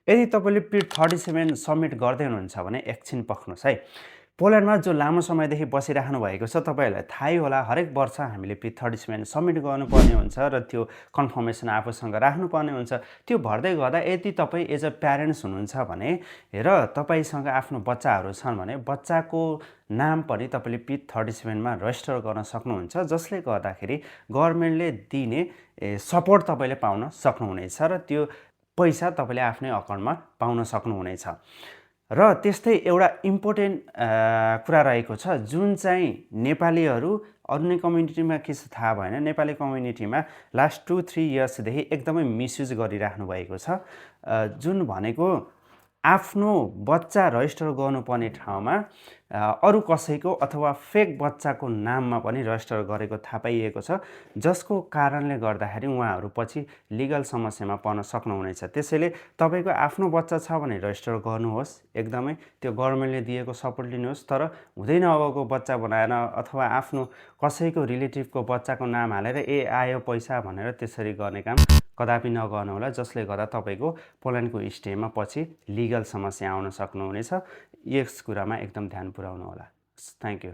यदि तपाईँले P37 submit गर्दै हुनुहुन्छ भने एकछिन पर्खनुहोस् है। पोल्यान्डमा जो लामो समयदेखि बसिराख्नु भएको छ, तपाईँहरूलाई थाहै होला हरेक वर्ष हामीले P37 सबमिट गर्नुपर्ने हुन्छ र त्यो कन्फर्मेसन आफूसँग राख्नुपर्ने हुन्छ। त्यो भर्दै गर्दा यदि तपाईँ एज अ प्यारेन्ट्स हुनुहुन्छ भने र तपाईँसँग आफ्नो बच्चाहरू छन् भने बच्चाको नाम पनि तपाईँले P37 मा रजिस्टर गर्न सक्नुहुन्छ, जसले गर्दाखेरि गभर्मेन्टले दिने सपोर्ट तपाईँले पाउन सक्नुहुनेछ र त्यो पैसा तपाईँले आफ्नै अकाउन्टमा पाउन सक्नुहुनेछ। र त्यस्तै एउटा इम्पोर्टेन्ट कुरा रहेको छ, जुन चाहिँ नेपालीहरू अन्य कम्युनिटीमा के छ थाहा भएन, नेपाली कम्युनिटीमा लास्ट 2-3 इयर्सदेखि एकदमै मिसयुज गरिराख्नु भएको छ। जुन भनेको आफ्नो बच्चा रजिस्टर गर्नुपर्ने ठाउँमा अरू कसैको अथवा फेक बच्चाको नाममा पनि रजिस्टर गरेको थाहा पाइएको छ, जसको कारणले गर्दाखेरि उहाँहरू पछि लिगल समस्यामा पर्न सक्नुहुनेछ। त्यसैले तपाईँको आफ्नो बच्चा छ भने रजिस्टर गर्नुहोस्, एकदमै त्यो गभर्मेन्टले दिएको सपोर्ट लिनुहोस्। तर हुँदै नभएको बच्चा बनाएर अथवा आफ्नो कसैको रिलेटिभको बच्चाको नाम हालेर आयो पैसा भनेर त्यसरी गर्ने काम कदापि नगर्नुहोला, जसले गर्दा तपाईँको पोल्यान्डको स्टेमा पछि लिगल समस्या आउन सक्नुहुनेछ। यस कुरामा एकदम ध्यान पुर्याउनु होला। Thank you.